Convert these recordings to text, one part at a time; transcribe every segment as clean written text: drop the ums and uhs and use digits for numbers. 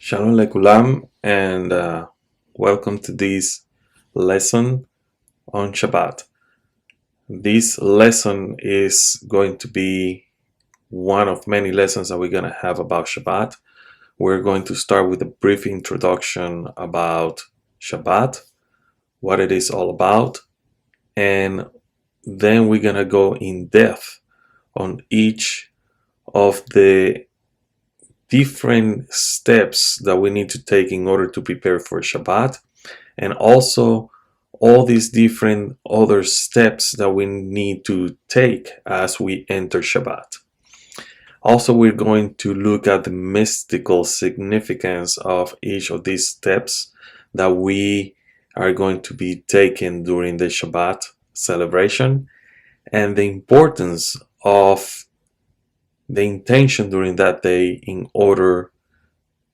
Shalom lekulam, and welcome to this lesson on Shabbat. This lesson is going to be one of many lessons that we're going to have about Shabbat. We're going to start with a brief introduction about Shabbat, what it is all about, and then we're going to go in depth on each of the different steps that we need to take in order to prepare for Shabbat, and also all these different other steps that we need to take as we enter Shabbat. Also, we're going to look at the mystical significance of each of these steps that we are going to be taking during the Shabbat celebration, and the importance of the intention during that day in order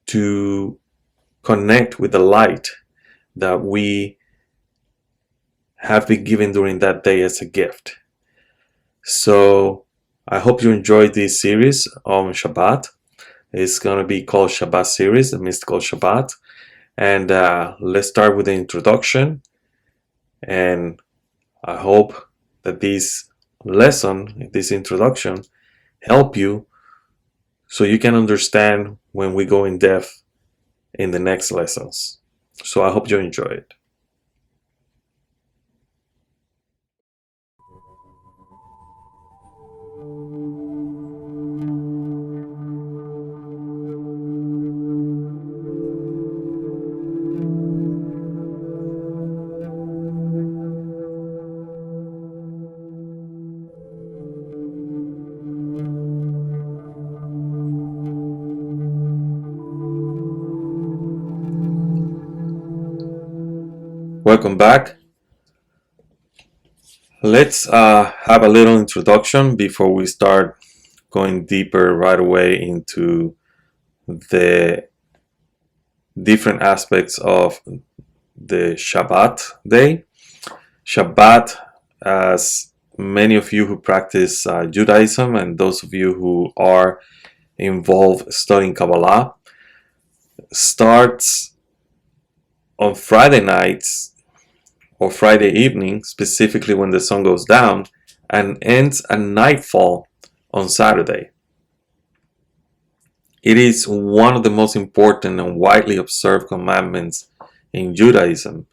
to connect with the light that we have been given during that day as a gift. So I hope you enjoyed this series on Shabbat. It's going to be called Shabbat series, the mystical Shabbat. And let's start with the introduction. And I hope that this lesson, this introduction, help you so you can understand when we go in depth in the next lessons. So I hope you enjoy it. Welcome back. Let's have a little introduction before we start going deeper right away into the different aspects of the Shabbat day. Shabbat, as many of you who practice Judaism and those of you who are involved studying Kabbalah, starts on Friday nights or Friday evening, specifically when the sun goes down, and ends at nightfall on Saturday. It is one of the most important and widely observed commandments in Judaism.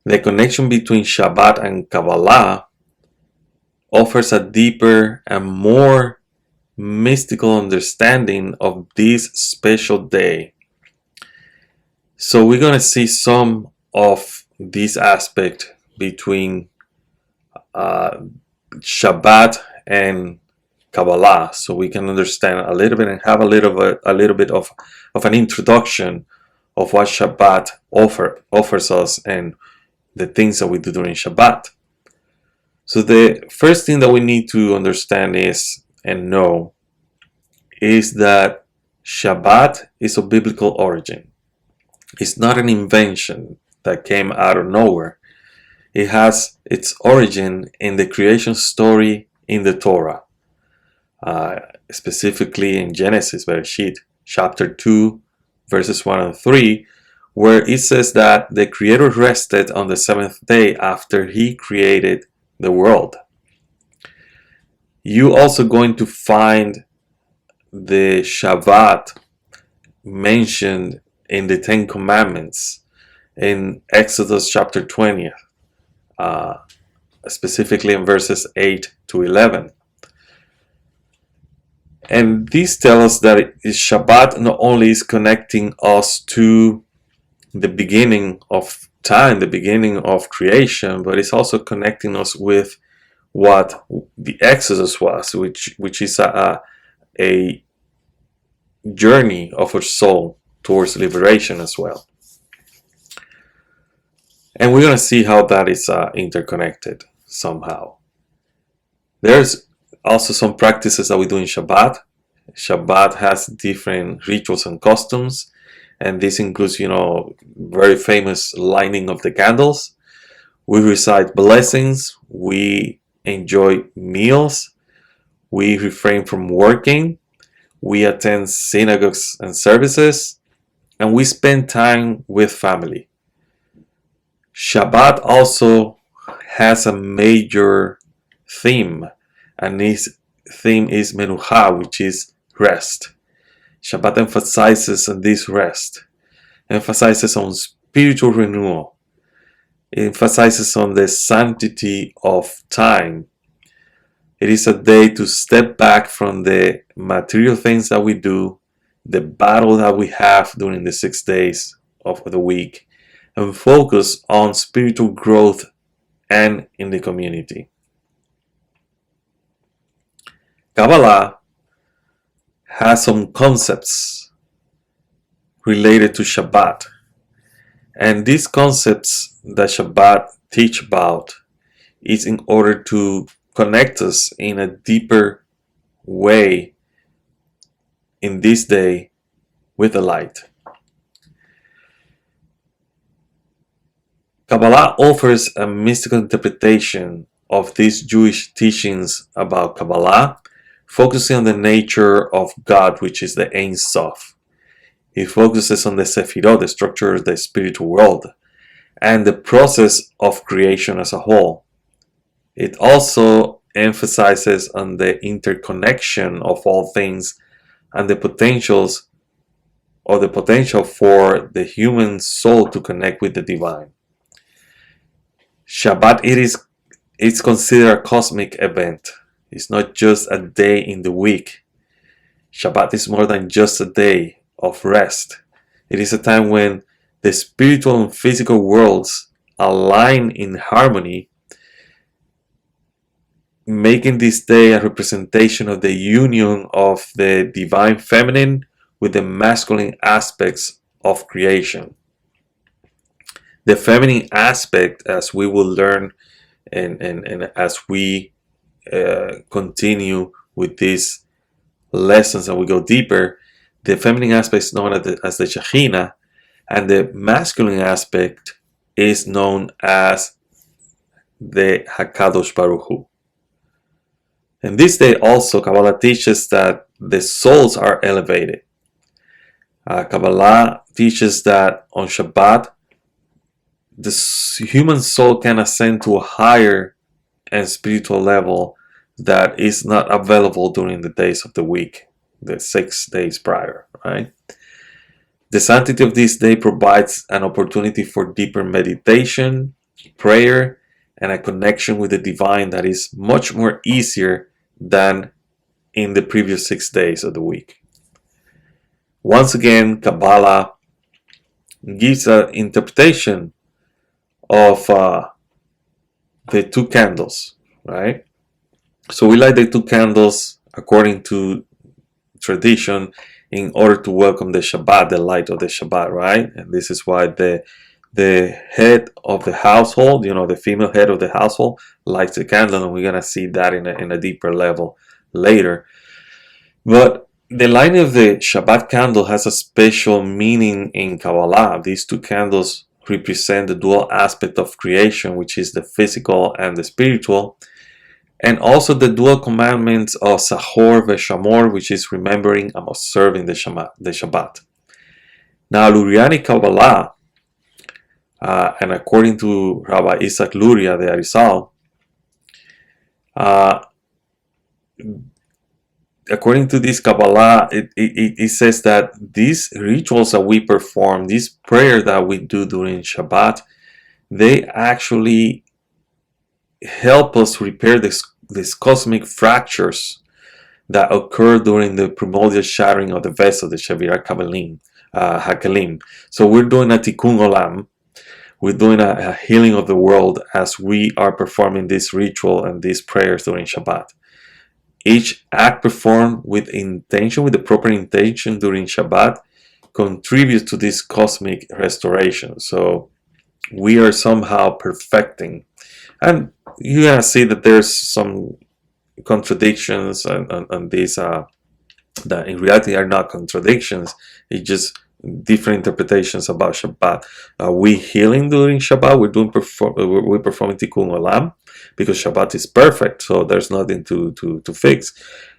The connection between Shabbat and Kabbalah offers a deeper and more mystical understanding of this special day. So we're going to see some of this aspect between Shabbat and Kabbalah, so we can understand a little bit and have a little bit of an introduction of what Shabbat offers us and the things that we do during Shabbat. So the first thing that we need to understand is and know is that Shabbat is of biblical origin. It's not an invention that came out of nowhere. It has its origin in the creation story in the Torah, specifically in Genesis, Bereshit, chapter 2, verses 1 and 3, where it says that the Creator rested on the seventh day after He created the world. You also going to find the Shabbat mentioned in the Ten Commandments in Exodus chapter 20, specifically in verses 8 to 11. And these tell us that Shabbat not only is connecting us to the beginning of time, the beginning of creation, but it's also connecting us with what the Exodus was, which is a journey of our soul towards liberation as well. And we're going to see how that is interconnected somehow. There's also some practices that we do in Shabbat. Shabbat has different rituals and customs, and this includes, very famous lighting of the candles. We recite blessings, we enjoy meals, we refrain from working, we attend synagogues and services, and we spend time with family. Shabbat also has a major theme, and this theme is menucha, which is rest. Shabbat emphasizes on this rest, emphasizes on spiritual renewal, it emphasizes on the sanctity of time. It is a day to step back from the material things that we do, the battle that we have during the 6 days of the week, and focus on spiritual growth and in the community. Kabbalah has some concepts related to Shabbat, and these concepts that Shabbat teach about is in order to connect us in a deeper way in this day with the light. Kabbalah offers a mystical interpretation of these Jewish teachings about Kabbalah, focusing on the nature of God, which is the Ein Sof. It focuses on the Sefirot, the structure of the spiritual world, and the process of creation as a whole. It also emphasizes on the interconnection of all things and the potential for the human soul to connect with the divine. Shabbat, it's considered a cosmic event. It's not just a day in the week. Shabbat is more than just a day of rest. It is a time when the spiritual and physical worlds align in harmony, making this day a representation of the union of the divine feminine with the masculine aspects of creation. The feminine aspect, as we will learn and as we continue with these lessons and we go deeper, the feminine aspect is known as the Shekhinah, and the masculine aspect is known as the Hakadosh Baruch Hu. And this day also, Kabbalah teaches that the souls are elevated. Kabbalah teaches that on Shabbat, the human soul can ascend to a higher and spiritual level that is not available during the days of the week, the 6 days prior, right? The sanctity of this day provides an opportunity for deeper meditation, prayer, and a connection with the divine that is much more easier than in the previous 6 days of the week. Once again, Kabbalah gives an interpretation of the 2 candles, right? So we light the 2 candles according to tradition in order to welcome the Shabbat, the light of the Shabbat, right? And this is why the head of the household, the female head of the household, lights the candle, and we're gonna see that in a deeper level later. But the lighting of the Shabbat candle has a special meaning in Kabbalah. These 2 candles represent the dual aspect of creation, which is the physical and the spiritual, and also the dual commandments of Zachor Veshamor, which is remembering and observing the Shabbat. Now, Luriani Kabbalah, and according to Rabbi Isaac Luria the Arizal, according to this Kabbalah, it says that these rituals that we perform, these prayers that we do during Shabbat, they actually help us repair these cosmic fractures that occur during the primordial shattering of the vessel, the Shavirat Hakalim. So we're doing a Tikkun Olam. We're doing a healing of the world as we are performing this ritual and these prayers during Shabbat. Each act performed with intention, with the proper intention during Shabbat, contributes to this cosmic restoration. So we are somehow perfecting. And you're going to see that there's some contradictions on these that in reality are not contradictions. It's just different interpretations about Shabbat. We healing during Shabbat. We're performing Tikkun Olam because Shabbat is perfect, so there's nothing to fix.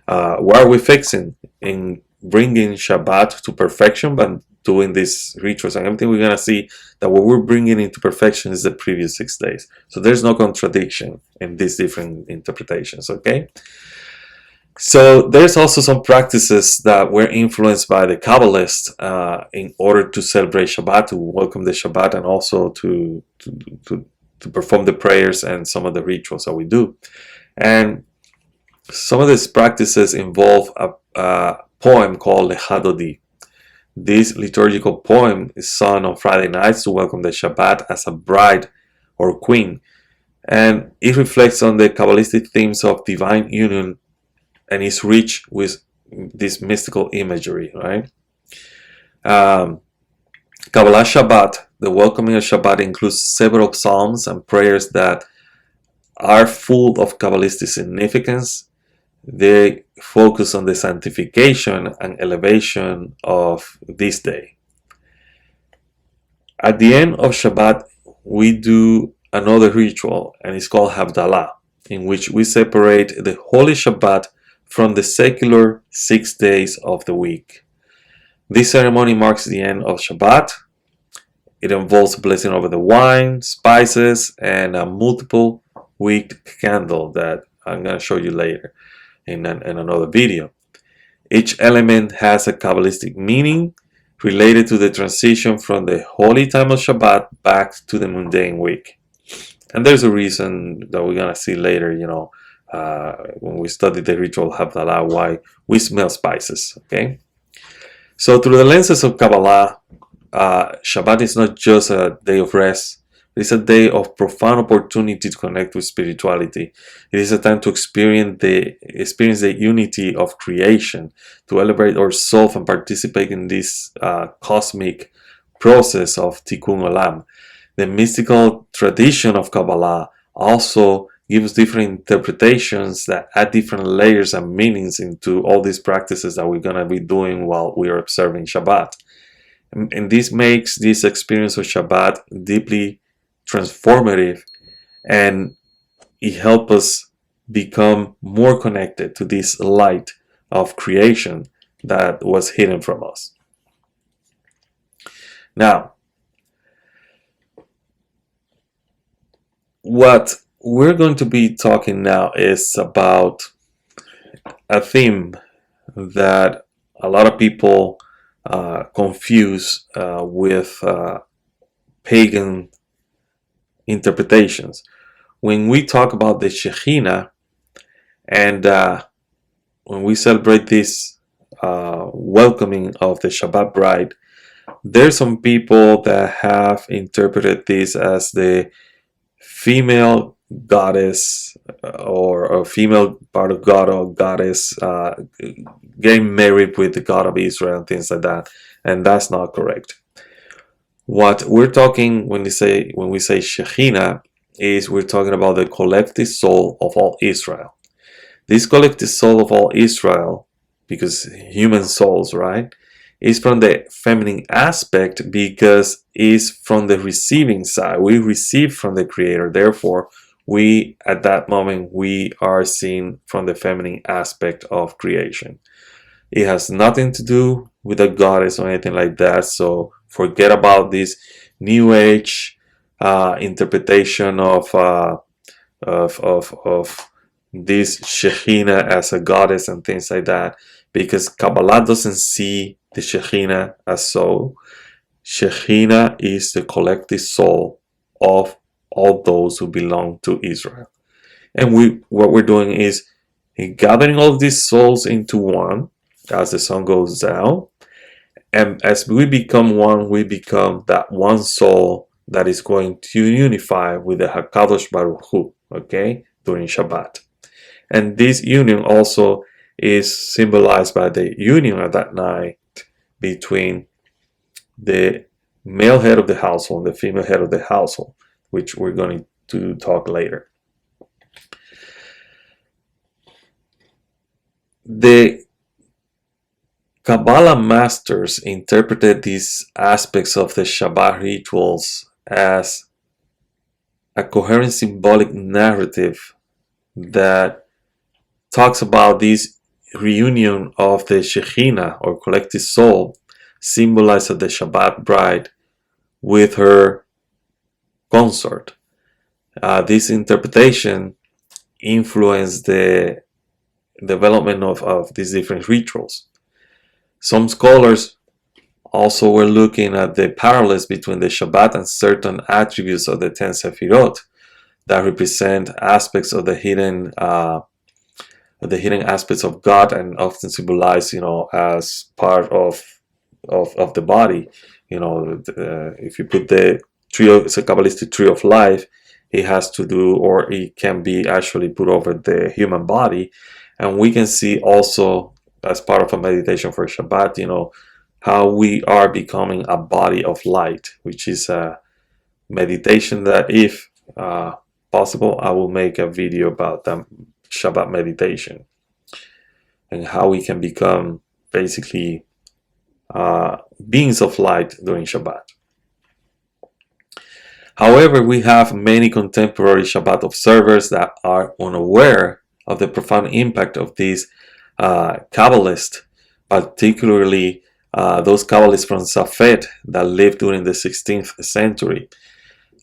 What are we fixing? In bringing Shabbat to perfection, but doing these rituals and everything, we're going to see that what we're bringing into perfection is the previous 6 days. So there's no contradiction in these different interpretations, okay? So there's also some practices that were influenced by the Kabbalists in order to celebrate Shabbat, to welcome the Shabbat, and also to perform the prayers and some of the rituals that we do. And some of these practices involve a poem called Lechadodi. This liturgical poem is sung on Friday nights to welcome the Shabbat as a bride or queen. And it reflects on the Kabbalistic themes of divine union and is rich with this mystical imagery, right? Kabbalah Shabbat, the welcoming of Shabbat, includes several psalms and prayers that are full of Kabbalistic significance. They focus on the sanctification and elevation of this day. At the end of Shabbat, we do another ritual, and it's called Havdalah, in which we separate the holy Shabbat from the secular 6 days of the week. This ceremony marks the end of Shabbat. It involves blessing over the wine, spices, and a multiple wick candle that I'm going to show you later in another video. Each element has a Kabbalistic meaning related to the transition from the holy time of Shabbat back to the mundane week. And there's a reason that we're going to see later, when we study the ritual Havdalah, why we smell spices, okay? So through the lenses of Kabbalah, Shabbat is not just a day of rest. It is a day of profound opportunity to connect with spirituality. It is a time to experience the unity of creation, to elevate ourselves and participate in this cosmic process of Tikkun Olam. The mystical tradition of Kabbalah also gives different interpretations that add different layers and meanings into all these practices that we're going to be doing while we are observing Shabbat. And this makes this experience of Shabbat deeply transformative, and it helps us become more connected to this light of creation that was hidden from us. Now, what we're going to be talking now is about a theme that a lot of people confuse with pagan interpretations. When we talk about the Shekhinah, and when we celebrate this welcoming of the Shabbat bride, there's some people that have interpreted this as the female goddess or a female part of God or goddess getting married with the God of Israel and things like that, and that's not correct. What we're talking when we say Shekhinah is we're talking about the collective soul of all Israel. This collective soul of all Israel, because human souls, right, is from the feminine aspect because it's from the receiving side. We receive from the Creator. Therefore, we, at that moment, we are seen from the feminine aspect of creation. It has nothing to do with a goddess or anything like that. So forget about this New Age interpretation of this Shekhinah as a goddess and things like that, because Kabbalah doesn't see the Shekhinah as so. Shekhinah is the collective soul of all those who belong to Israel. And what we're doing is gathering all of these souls into one as the sun goes down. And as we become one, we become that one soul that is going to unify with the HaKadosh Baruch Hu, okay, during Shabbat. And this union also is symbolized by the union at that night between the male head of the household and the female head of the household, which we're going to talk later. The Kabbalah masters interpreted these aspects of the Shabbat rituals as a coherent symbolic narrative that talks about this reunion of the Shekhinah, or collective soul, symbolized the Shabbat bride with her consort. This interpretation influenced the development of these different rituals. Some scholars also were looking at the parallels between the Shabbat and certain attributes of the 10 Sefirot that represent aspects of the hidden aspects of God, and often symbolized, as part of the body. If you put the it's a Kabbalistic tree of life, it has to do, or it can be actually put over the human body. And we can see also, as part of a meditation for Shabbat, how we are becoming a body of light, which is a meditation that, if possible, I will make a video about the Shabbat meditation and how we can become basically beings of light during Shabbat. However, we have many contemporary Shabbat observers that are unaware of the profound impact of these Kabbalists, particularly those Kabbalists from Safed that lived during the 16th century.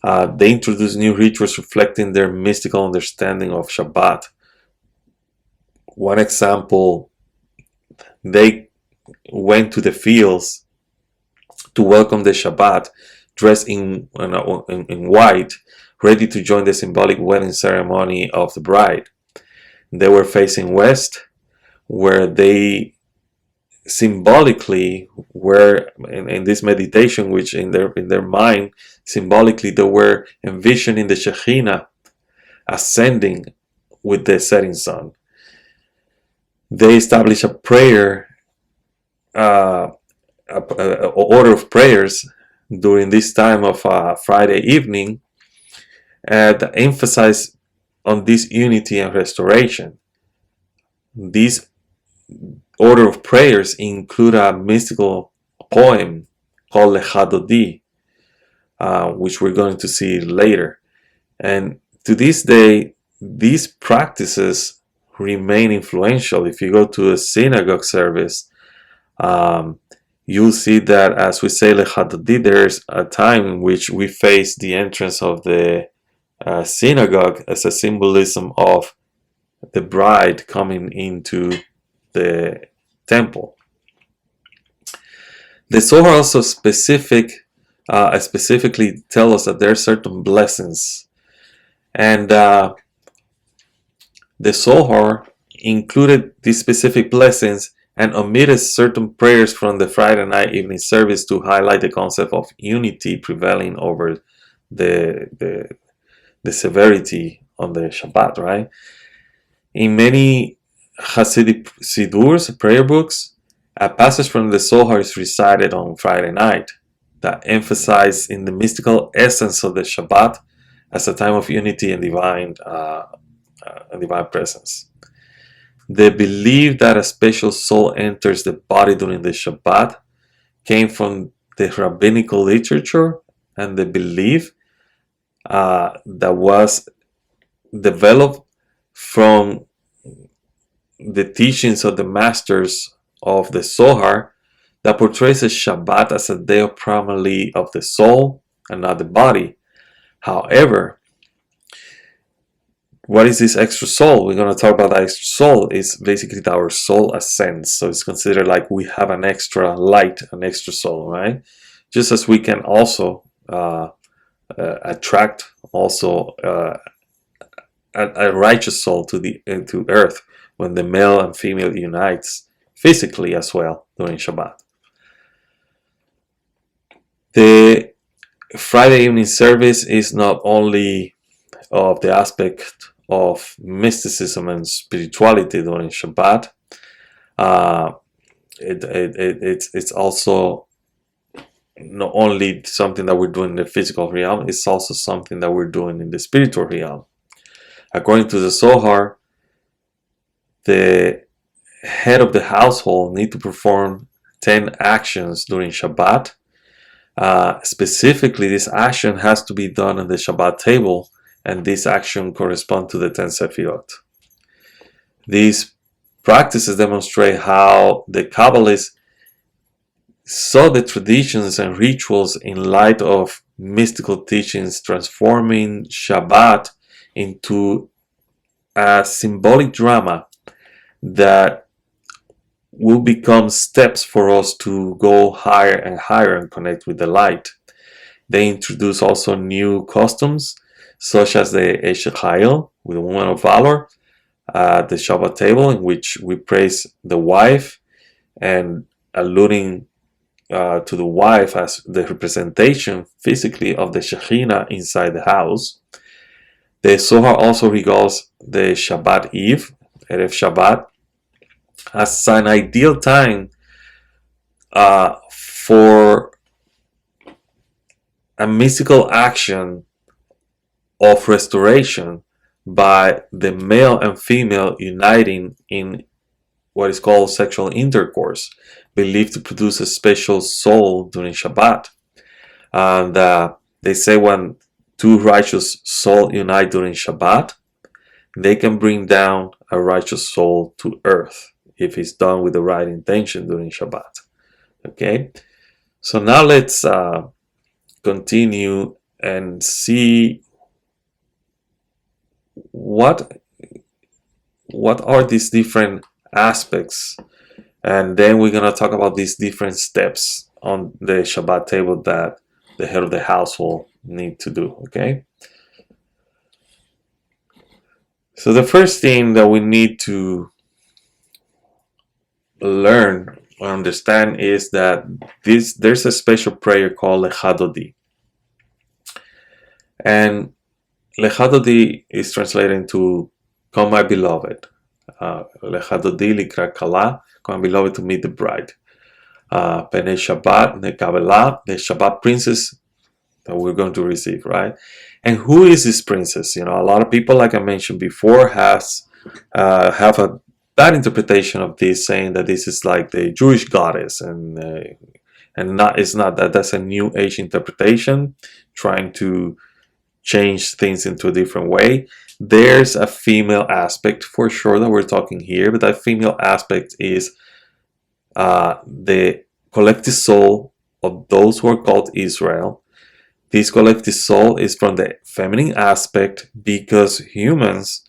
They introduced new rituals reflecting their mystical understanding of Shabbat. One example, they went to the fields to welcome the Shabbat, dressed in white, ready to join the symbolic wedding ceremony of the bride. They were facing west, where they symbolically were in this meditation, which in their mind, symbolically, they were envisioning the Shekhinah ascending with the setting sun. They established a prayer, a order of prayers during this time of Friday evening, that emphasize on this unity and restoration. These order of prayers include a mystical poem called Lechadodi, which we're going to see later. And to this day, these practices remain influential. If you go to a synagogue service, you'll see that as we say Lechadodi, there's a time in which we face the entrance of the synagogue as a symbolism of the bride coming into the temple. The Zohar also specifically tell us that there are certain blessings, and the Zohar included these specific blessings and omitted certain prayers from the Friday night evening service to highlight the concept of unity prevailing over the severity on the Shabbat, right? In many Hasidic Sidurs, prayer books, a passage from the Zohar is recited on Friday night that emphasizes in the mystical essence of the Shabbat as a time of unity and divine presence. The belief that a special soul enters the body during the Shabbat came from the rabbinical literature, and the belief that was developed from the teachings of the masters of the Zohar that portrays the Shabbat as a day primarily of the soul and not the body. However, what is this extra soul? We're going to talk about that extra soul. It's basically that our soul ascends. So it's considered like we have an extra light, an extra soul, right? Just as we can also attract also a righteous soul to earth when the male and female unites physically as well during Shabbat. The Friday evening service is not only of the aspect of mysticism and spirituality during Shabbat. It's also not only something that we're doing in the physical realm, it's also something that we're doing in the spiritual realm. According to the Zohar, the head of the household need to perform 10 actions during Shabbat. Specifically, this action has to be done on the Shabbat table, and this action corresponds to the 10 Sefirot. These practices demonstrate how the Kabbalists saw the traditions and rituals in light of mystical teachings, transforming Shabbat into a symbolic drama that will become steps for us to go higher and higher and connect with the light. They introduce also new customs, such as the Eshet Chayil, with the woman of valor, the Shabbat table, in which we praise the wife and alluding to the wife as the representation physically of the Shekhinah inside the house. The Zohar also regards the Shabbat Eve, Erev Shabbat, as an ideal time for a mystical action of restoration by the male and female uniting in what is called sexual intercourse, believed to produce a special soul during Shabbat. And they say when two righteous souls unite during Shabbat, they can bring down a righteous soul to earth if it's done with the right intention during Shabbat. Okay, so now let's continue and see what are these different aspects, and then we're going to talk about these different steps on the Shabbat table that the head of the household need to do. Okay, so the first thing that we need to learn or understand is that there's a special prayer called Lecha Dodi, and Lecha Dodi is translated into "Come, my beloved." Lecha Dodi likra kala, come, my beloved, to meet the bride. Pene Shabbat ne cabala, the Shabbat princess that we're going to receive, right? And who is this princess? You know, a lot of people, like I mentioned before, have a bad interpretation of this, saying that this is like the Jewish goddess, and it's not that. That's a New Age interpretation, trying to change things into a different way. There's a female aspect for sure that we're talking here, but that female aspect is the collective soul of those who are called Israel. This collective soul is from the feminine aspect, because humans,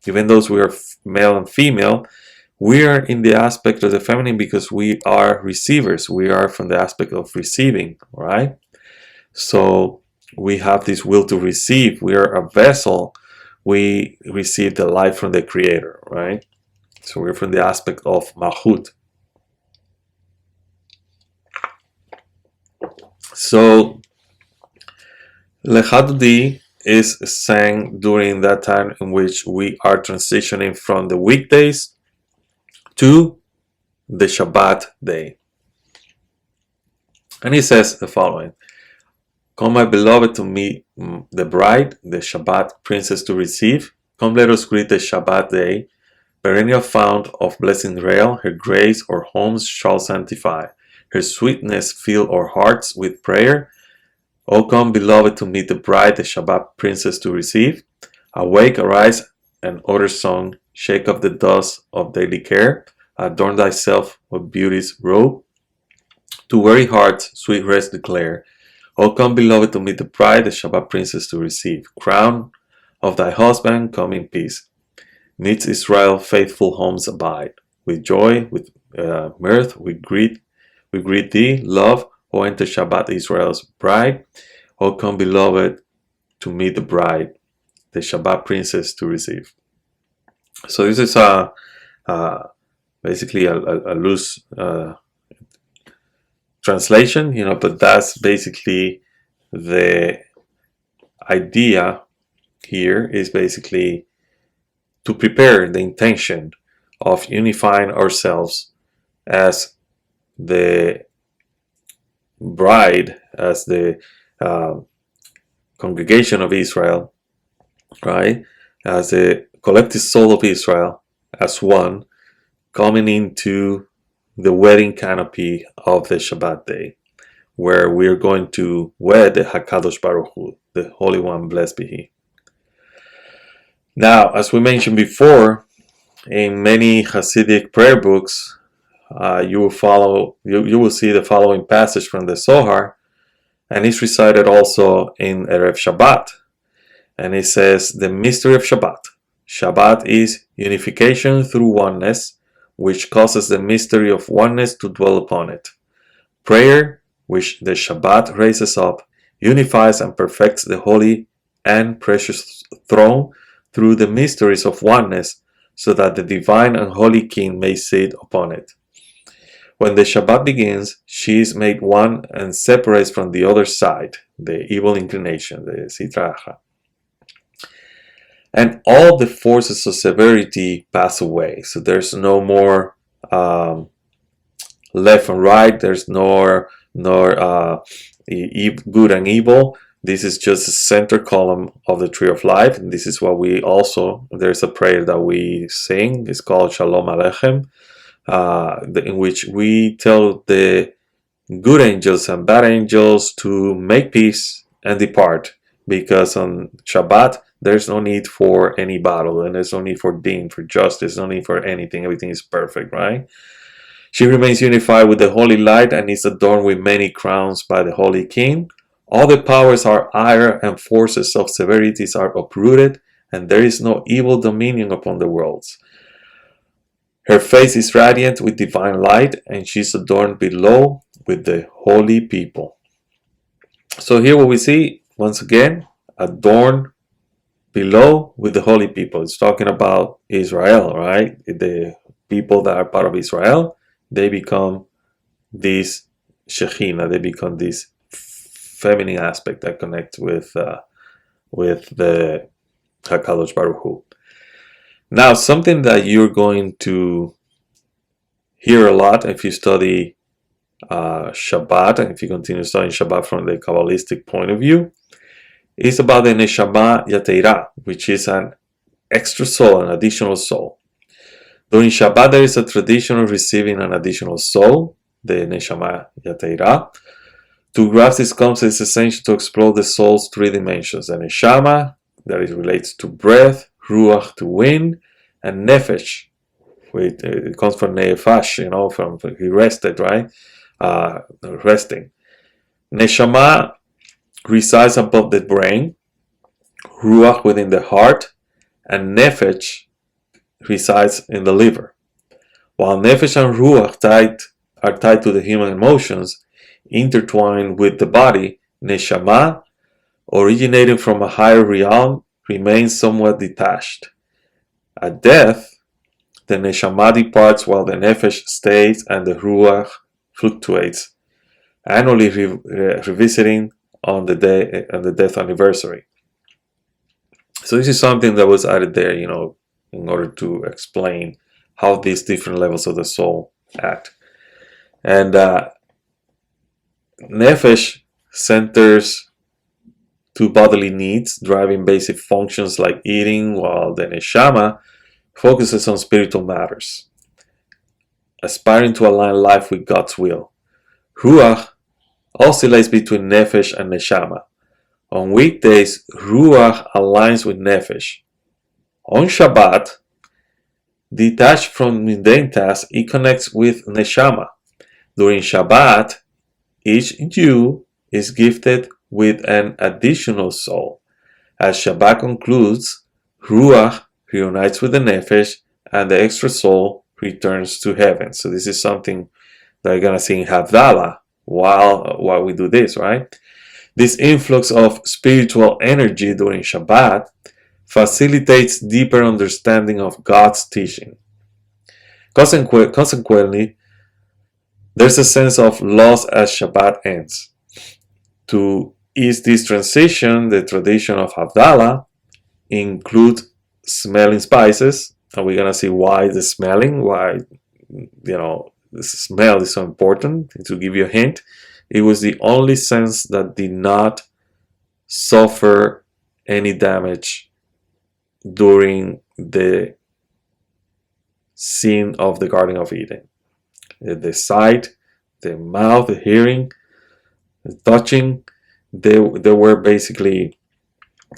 even those we are male and female, we are in the aspect of the feminine because we are receivers. We are from the aspect of receiving, right? So we have this will to receive. We are a vessel. We receive the life from the Creator, right? So we're from the aspect of Malchut. So Lecha Dodi is sang during that time in which we are transitioning from the weekdays to the Shabbat day. And he says the following: Come, my beloved, to meet the bride, the Shabbat princess to receive. Come, let us greet the Shabbat day. Perennial fount of blessing rail, her grace our homes shall sanctify. Her sweetness fill our hearts with prayer. O come, beloved, to meet the bride, the Shabbat princess to receive. Awake, arise, and utter song. Shake off the dust of daily care. Adorn thyself with beauty's robe. To weary hearts, sweet rest declare. O come, beloved, to meet the bride, the Shabbat princess to receive. Crown of thy husband, come in peace. Midst Israel, faithful homes abide. With joy, with mirth, we greet thee, love. O enter Shabbat, Israel's bride. O come, beloved, to meet the bride, the Shabbat princess to receive. So this is basically a loose translation, you know, but that's basically the idea here, is basically to prepare the intention of unifying ourselves as the bride, as the congregation of Israel, right, as the collective soul of Israel, as one, coming into the wedding canopy of the Shabbat day, where we're going to wed the HaKadosh Baruch Hu, the Holy One, blessed be He. Now, as we mentioned before, in many Hasidic prayer books, you will see the following passage from the Zohar, and it's recited also in Erev Shabbat. And it says, the mystery of Shabbat. Shabbat is unification through oneness, which causes the mystery of oneness to dwell upon it. Prayer, which the Shabbat raises up, unifies and perfects the holy and precious throne through the mysteries of oneness, so that the divine and holy King may sit upon it. When the Shabbat begins, she is made one and separates from the other side, the evil inclination, the Sitra Achra. And all the forces of severity pass away. So there's no more left and right. There's nor good and evil. This is just the center column of the tree of life. And this is what we also, there's a prayer that we sing. It's called Shalom Aleichem, in which we tell the good angels and bad angels to make peace and depart. Because on Shabbat, there's no need for any battle, and there's no need for din, for justice, no need for anything. Everything is perfect, right? She remains unified with the holy light and is adorned with many crowns by the holy King. All the powers are ire and forces of severities are uprooted, and there is no evil dominion upon the worlds. Her face is radiant with divine light, and she is adorned below with the holy people. So here what we see, once again, adorned below with the holy people. It's talking about Israel, right? The people that are part of Israel, they become this Shekhinah, they become this feminine aspect that connects with the HaKadosh Baruch Hu. Now, something that you're going to hear a lot if you study Shabbat, and if you continue studying Shabbat from the Kabbalistic point of view, is about the Neshama Yateira, which is an extra soul, an additional soul. During Shabbat, there is a tradition of receiving an additional soul, the Neshama Yateira. To grasp this concept, it's essential to explore the soul's three dimensions: the Neshama, that it relates to breath, Ruach, to wind, and Nefesh, which it comes from Nefash, from he rested, right? Resting. Neshama resides above the brain, Ruach within the heart, and Nefesh resides in the liver. While Nefesh and Ruach are tied to the human emotions, intertwined with the body, Neshama, originating from a higher realm, remains somewhat detached. At death, the Neshama departs while the Nefesh stays and the Ruach fluctuates, annually revisiting on the death anniversary. So this is something that was added there, in order to explain how these different levels of the soul act. And Nefesh centers to bodily needs, driving basic functions like eating, while the Neshama focuses on spiritual matters, aspiring to align life with God's will. Ruach oscillates between Nefesh and Neshama. On weekdays, Ruach aligns with Nefesh. On Shabbat, detached from mundane tasks, it connects with Neshama. During Shabbat, each Jew is gifted with an additional soul. As Shabbat concludes, Ruach reunites with the Nefesh, and the extra soul returns to heaven. So this is something that you're going to see in Havdalah while we do this, right? This influx of spiritual energy during Shabbat facilitates deeper understanding of God's teaching. Consequently, there's a sense of loss as Shabbat ends. To ease this transition, the tradition of Havdalah includes smelling spices, and we're going to see why the smell is so important. To give you a hint, it was the only sense that did not suffer any damage during the sin of the Garden of Eden. The sight, the mouth, the hearing, the touching, they were basically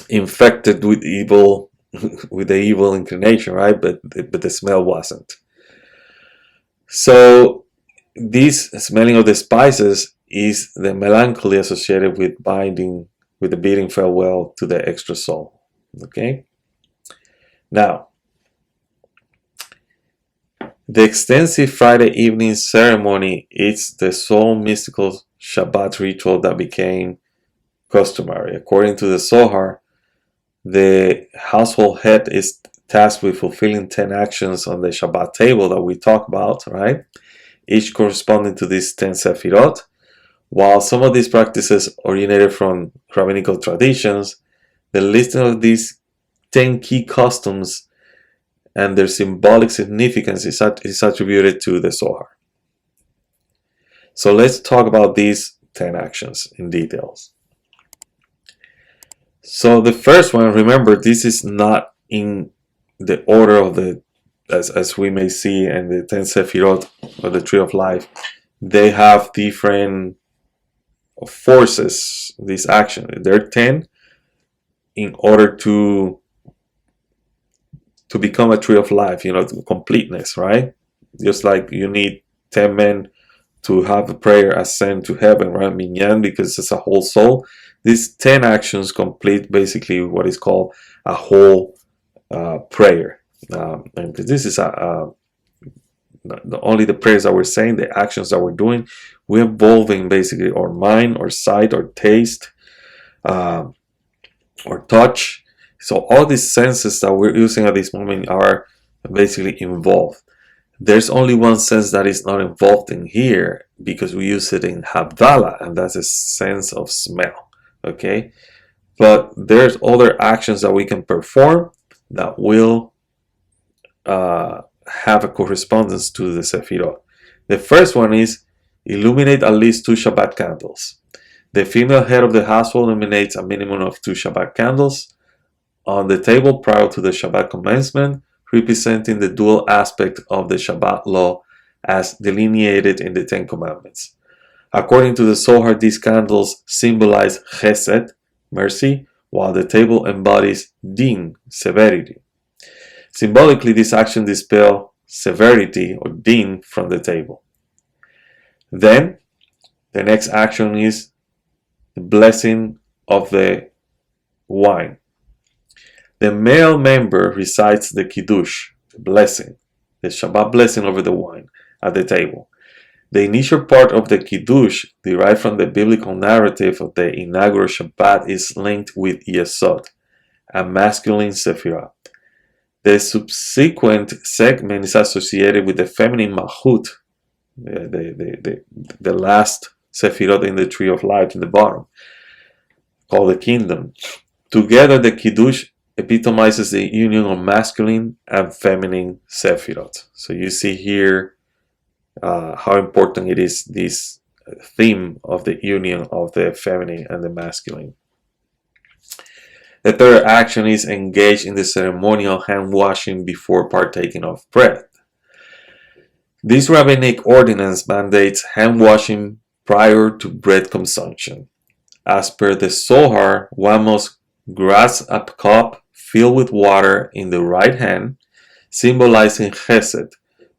infected with evil with the evil inclination, right? But the smell wasn't. So this smelling of the spices is the melancholy associated with the bidding farewell to the extra soul. Okay. Now, the extensive Friday evening ceremony is the sole mystical Shabbat ritual that became customary. According to the Zohar, the household head is tasked with fulfilling 10 actions on the Shabbat table that we talk about, right? Each corresponding to these 10 Sefirot. While some of these practices originated from rabbinical traditions, the listing of these 10 key customs and their symbolic significance is attributed to the Zohar. So let's talk about these 10 actions in details. So the first one, remember, this is not in the order of the, as we may see in the 10 Sefirot of the Tree of Life. They have different forces, this action. There are 10 in order to become a Tree of Life, to completeness, right? Just like you need 10 men to have a prayer ascend to heaven, right? Minyan, because it's a whole soul. These 10 actions complete basically what is called a whole prayer. And this is only the prayers that we're saying, the actions that we're doing. We're involving basically our mind, our sight, our taste, or touch. So all these senses that we're using at this moment are basically involved. There's only one sense that is not involved in here because we use it in Kabbalah, and that's a sense of smell. Okay, but there's other actions that we can perform that will have a correspondence to the Sefirot. The first one is illuminate at least 2 Shabbat candles. The female head of the household illuminates a minimum of 2 Shabbat candles on the table prior to the Shabbat commencement, representing the dual aspect of the Shabbat law as delineated in the 10 Commandments. According to the Zohar, these candles symbolize chesed, mercy, while the table embodies din, severity. Symbolically, this action dispels severity or din from the table. Then, the next action is the blessing of the wine. The male member recites the kiddush, the blessing, the Shabbat blessing over the wine at the table. The initial part of the kiddush, derived from the biblical narrative of the inaugural Shabbat, is linked with Yesod, a masculine sephirah. The subsequent segment is associated with the feminine Malchut, the last sephirot in the Tree of Life in the bottom, called the kingdom. Together, the kiddush epitomizes the union of masculine and feminine sephirot. So you see here how important it is, this theme of the union of the feminine and the masculine. The third action is engage in the ceremonial hand washing before partaking of bread. This rabbinic ordinance mandates hand washing prior to bread consumption. As per the Zohar, one must grasp a cup filled with water in the right hand, symbolizing chesed,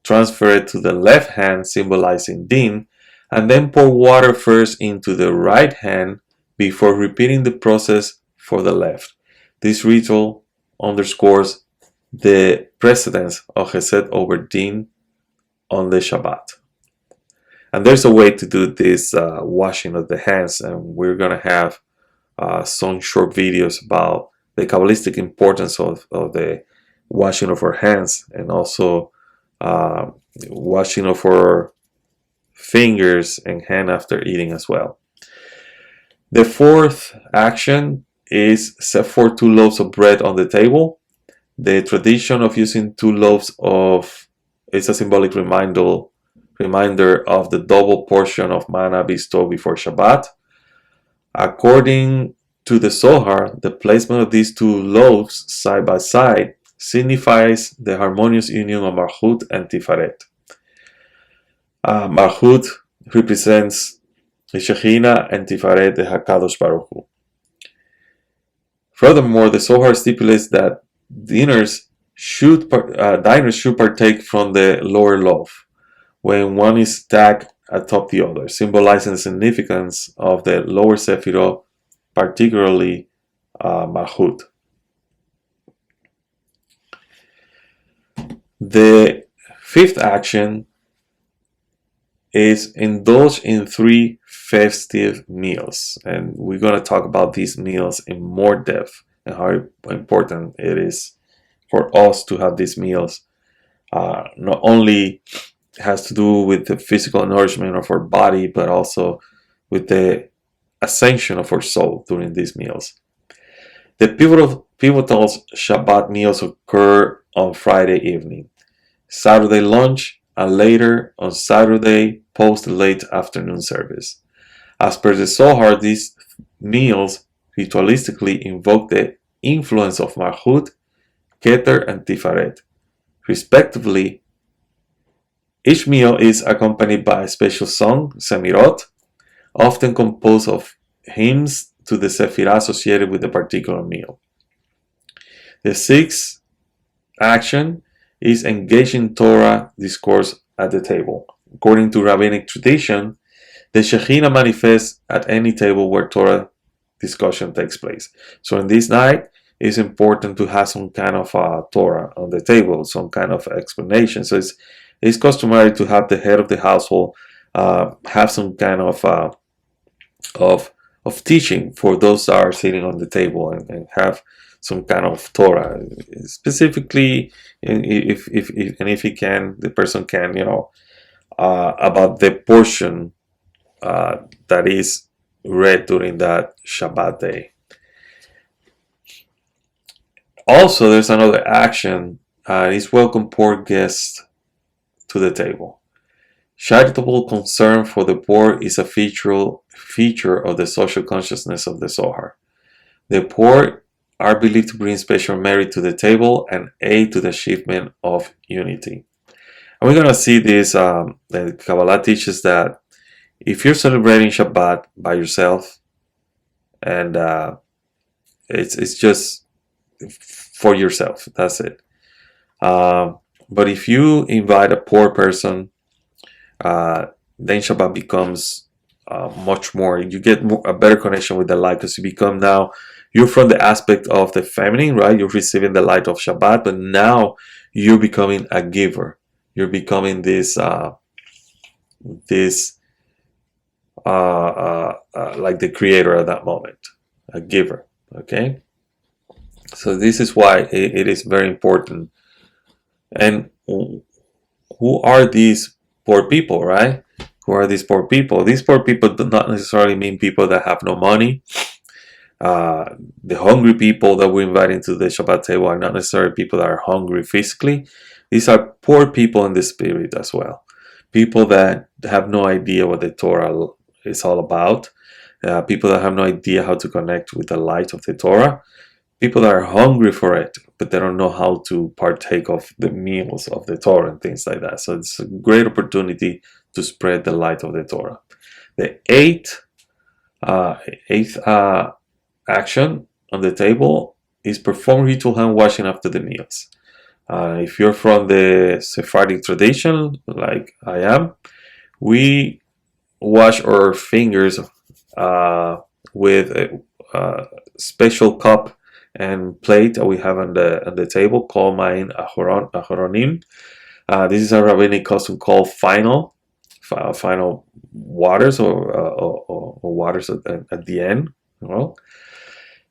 transfer it to the left hand, symbolizing din, and then pour water first into the right hand before repeating the process for the left. This ritual underscores the precedence of chesed over din on the Shabbat. And there's a way to do this washing of the hands, and we're going to have some short videos about the Kabbalistic importance of the washing of our hands, and also washing of our fingers and hand after eating as well. The fourth action is set for 2 loaves of bread on the table. The tradition of using 2 loaves is a symbolic reminder of the double portion of manna bestowed before Shabbat. According to the Zohar, the placement of these 2 loaves side by side signifies the harmonious union of Malchut and Tiferet. Malchut represents the Shekhinah and Tiferet the HaKadosh Baruch Hu. Furthermore, the Zohar stipulates that diners should partake from the lower loaf when one is stacked atop the other, symbolizing the significance of the lower Sefirot, particularly Malchut. The fifth action is indulge in 3 festive meals, and we're going to talk about these meals in more depth and how important it is for us to have these meals. Not only has to do with the physical nourishment of our body, but also with the ascension of our soul during these meals. The pivotal Shabbat meals occur on Friday evening, Saturday lunch, and later on Saturday post late afternoon service. As per the Zohar, these meals ritualistically invoke the influence of Malchut, Keter, and Tiferet, respectively. Each meal is accompanied by a special song, Semirot, often composed of hymns to the Sephirah associated with the particular meal. The sixth action is engaging Torah discourse at the table. According to rabbinic tradition, the Shekhinah manifests at any table where Torah discussion takes place. So in this night, it's important to have some kind of Torah on the table, some kind of explanation. So it's customary to have the head of the household have some kind of teaching for those that are sitting on the table and have some kind of Torah, specifically if he can, the person can, about the portion that is read during that Shabbat day. Also, there's another action, is welcome poor guests to the table. Charitable concern for the poor is a feature of the social consciousness of the Zohar. The poor are believed to bring special merit to the table and aid to the achievement of unity. And we're going to see this, the Kabbalah teaches that if you're celebrating Shabbat by yourself, and it's just for yourself, that's it. But if you invite a poor person, then Shabbat becomes much more, you get a better connection with the light, because you're from the aspect of the feminine, right? You're receiving the light of Shabbat, but now you're becoming a giver. You're becoming this like the creator at that moment, a giver. Okay, so this is why it is very important. And who are these poor people, right? Who are these poor people? These poor people do not necessarily mean people that have no money. The hungry people that we're inviting to the Shabbat table are not necessarily people that are hungry physically. These are poor people in the spirit as well. People that have no idea what the Torah is all about. People that have no idea how to connect with the light of the Torah. People that are hungry for it, but they don't know how to partake of the meals of the Torah and things like that. So it's a great opportunity to spread the light of the Torah. The eighth action on the table is perform ritual hand washing after the meals. If you're from the Sephardic tradition, like I am, we wash our fingers with a special cup and plate that we have on the table called Ma'in Achoronim. This is a rabbinic custom called final waters or waters at the end. Well,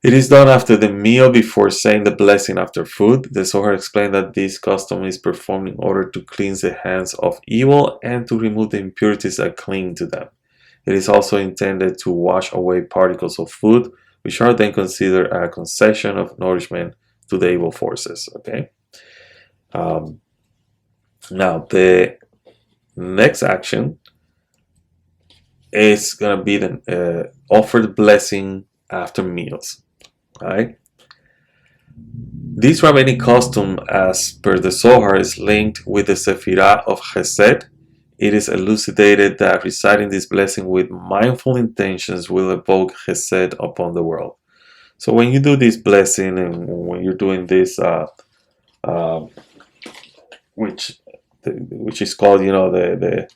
it is done after the meal before saying the blessing after food. The Zohar explained that this custom is performed in order to cleanse the hands of evil and to remove the impurities that cling to them. It is also intended to wash away particles of food, which are then considered a concession of nourishment to the evil forces. Okay. Now the next action is going to be the offered blessing after meals. Right? This rabbinic custom, as per the Zohar, is linked with the Sephirah of Chesed. It is elucidated that reciting this blessing with mindful intentions will evoke Chesed upon the world. So when you do this blessing, and when you're doing this, uh, which which is called, the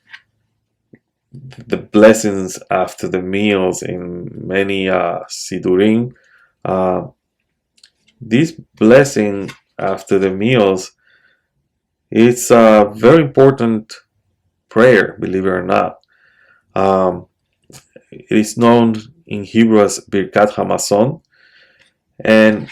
blessings after the meals in many sidurim, uh, this blessing after the meals, it's a very important prayer, believe it or not. Um, it is known in Hebrew as Birkat Hamazon, and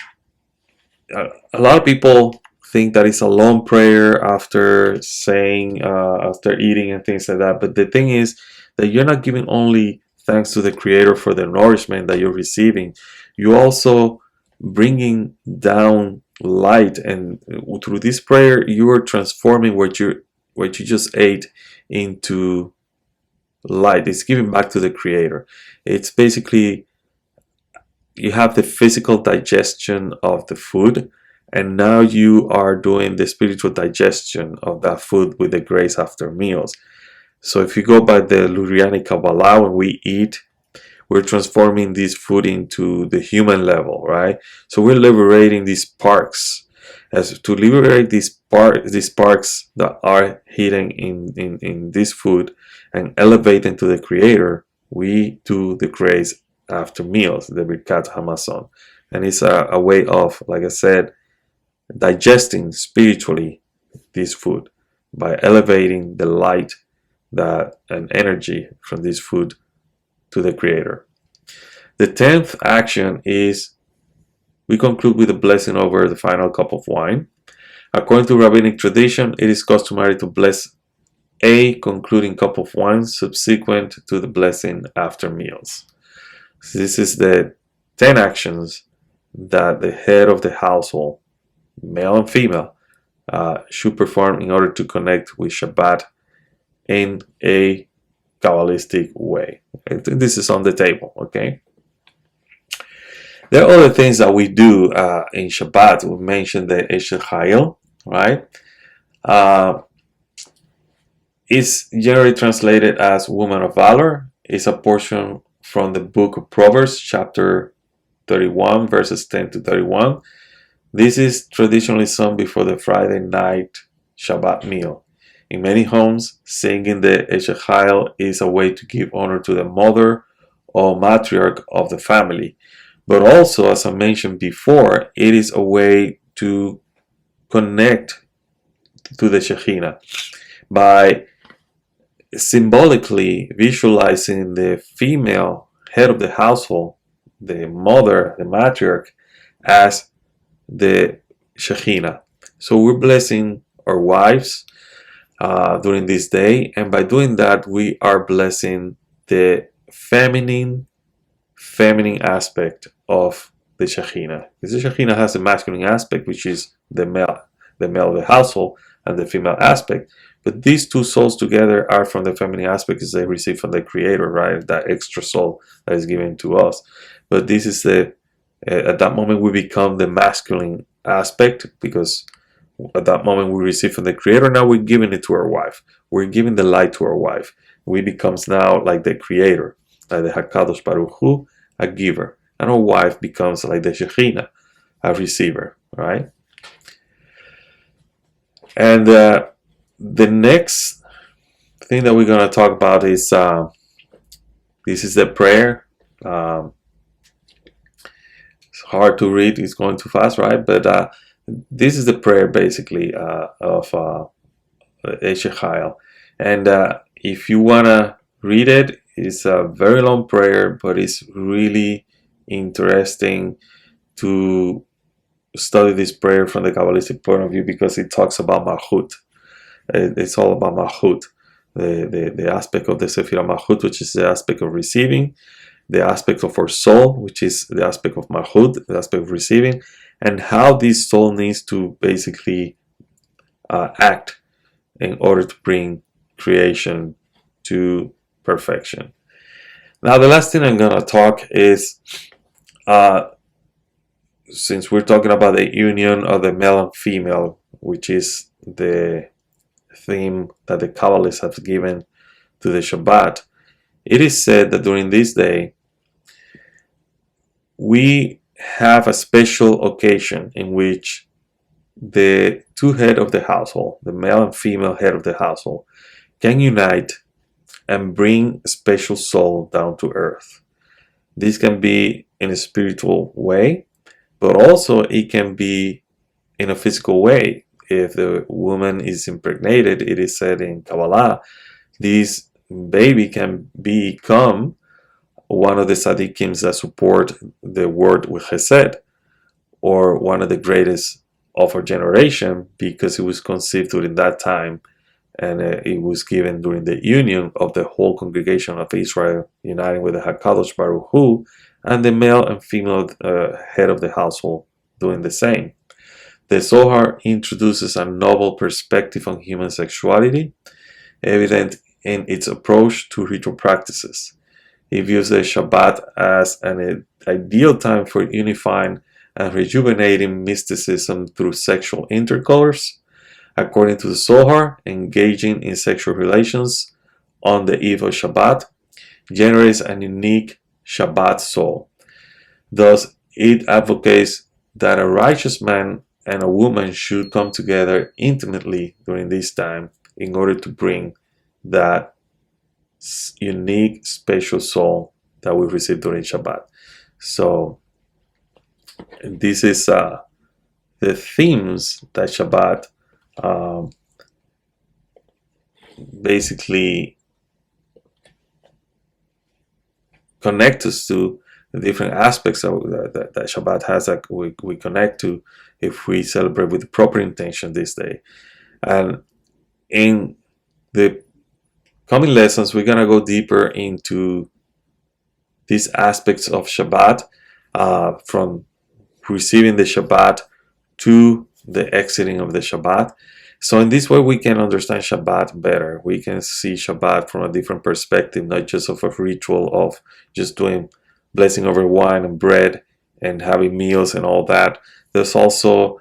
a lot of people think that it's a long prayer after saying, after eating and things like that. But the thing is that you're not giving only thanks to the Creator for the nourishment that you're receiving. You also bringing down light, and through this prayer, you are transforming what you just ate into light. It's giving back to the Creator. It's basically, you have the physical digestion of the food, and now you are doing the spiritual digestion of that food with the grace after meals. So if you go by the Luriani Kabbalah, when we eat, we're transforming this food into the human level, right? So we're liberating these sparks. As to liberate these sparks that are hidden in this food and elevate them to the Creator, we do the grace after meals, the Birkat Hamazon. And it's a way of, like I said, digesting spiritually this food by elevating the light that and energy from this food to the Creator. The 10th action is we conclude with a blessing over the final cup of wine. According to rabbinic tradition, it is customary to bless a concluding cup of wine subsequent to the blessing after meals. So this is the 10 actions that the head of the household, male and female, should perform in order to connect with Shabbat in a Kabbalistic way. This is on the table, okay? There are other things that we do in Shabbat. We mentioned the Eshet Chayil, right? It's generally translated as woman of valor. It's a portion from the book of Proverbs, chapter 31, verses 10 to 31. This is traditionally sung before the Friday night Shabbat meal. In many homes, singing the Eshet Chayil is a way to give honor to the mother or matriarch of the family. But also, as I mentioned before, it is a way to connect to the Shekhinah by symbolically visualizing the female head of the household, the mother, the matriarch, as the Shekhinah. So we're blessing our wives during this day, and by doing that, we are blessing the feminine aspect of the Shekhinah. Because the Shekhinah has a masculine aspect, which is the male of the household, and the female aspect. But these two souls together are from the feminine aspect, as they receive from the Creator, right? That extra soul that is given to us. But this is at that moment we become the masculine aspect, because at that moment we receive from the Creator. Now we're giving it to our wife. We're giving the light to our wife. We becomes now like the Creator, like the Hakadosh Baruch Hu, a giver, and our wife becomes like the Shekhinah, a receiver, right? And the next thing that we're going to talk about is this is the prayer. It's hard to read; it's going too fast, right? But this is the prayer basically of Eshet Chayil, and if you want to read it, it's a very long prayer, but it's really interesting to study this prayer from the Kabbalistic point of view, because it talks about Malchut. It's all about Malchut, the aspect of the Sephirah Malchut, which is the aspect of receiving, the aspect of our soul, which is the aspect of Malchut, the aspect of receiving, and how this soul needs to basically act in order to bring creation to perfection. Now, the last thing I'm going to talk is, since we're talking about the union of the male and female, which is the theme that the Kabbalists have given to the Shabbat, it is said that during this day, we have a special occasion in which the two head of the household, the male and female head of the household, can unite and bring a special soul down to earth. This can be in a spiritual way, but also it can be in a physical way. If the woman is impregnated, it is said in Kabbalah, this baby can become one of the tzaddikim that support the word with chesed, or one of the greatest of our generation, because it was conceived during that time, and it was given during the union of the whole congregation of Israel, uniting with the Hakadosh Baruch Hu, and the male and female head of the household doing the same. The Zohar introduces a novel perspective on human sexuality, evident in its approach to ritual practices. It views the Shabbat as an ideal time for unifying and rejuvenating mysticism through sexual intercourse. According to the Zohar, engaging in sexual relations on the eve of Shabbat generates a unique Shabbat soul. Thus, it advocates that a righteous man and a woman should come together intimately during this time in order to bring that unique, special soul that we receive during Shabbat. So, this is the themes that Shabbat basically connect us to, the different aspects of that Shabbat has that we connect to if we celebrate with the proper intention this day. And in the coming lessons, we're going to go deeper into these aspects of Shabbat, from receiving the Shabbat to the exiting of the Shabbat. So in this way, we can understand Shabbat better. We can see Shabbat from a different perspective, not just of a ritual of just doing blessing over wine and bread and having meals and all that. There's also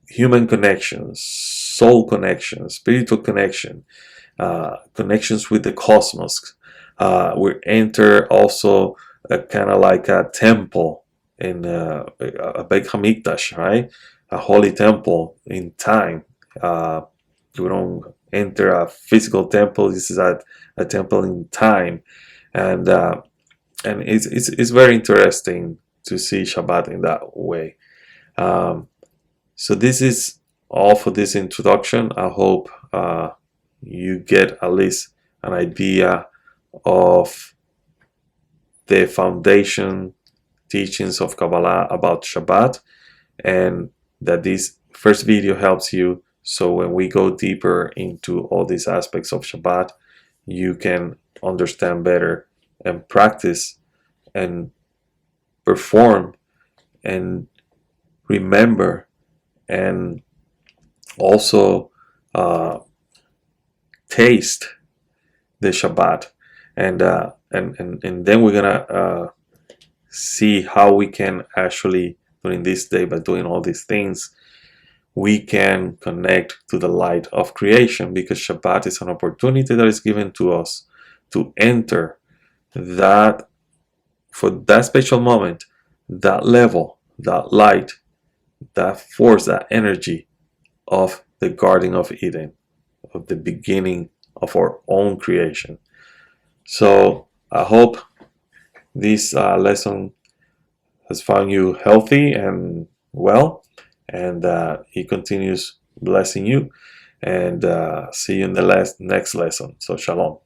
human connections, soul connections, spiritual connection, connections with the cosmos. We enter also kind of like a temple in a Beit Hamikdash, right? A holy temple in time. We don't enter a physical temple. This is a temple in time, and it's very interesting to see Shabbat in that way. So this is all for this introduction. I hope you get at least an idea of the foundation teachings of Kabbalah about Shabbat, and that this first video helps you, so when we go deeper into all these aspects of Shabbat, you can understand better and practice and perform and remember, and also taste the Shabbat, and then we're gonna see how we can actually, during this day, by doing all these things, we can connect to the light of creation, because Shabbat is an opportunity that is given to us to enter that, for that special moment, that level, that light, that force, that energy of the Garden of Eden, of the beginning of our own creation. So I hope this lesson has found you healthy and well, and he continues blessing you, and see you in the next lesson. So shalom.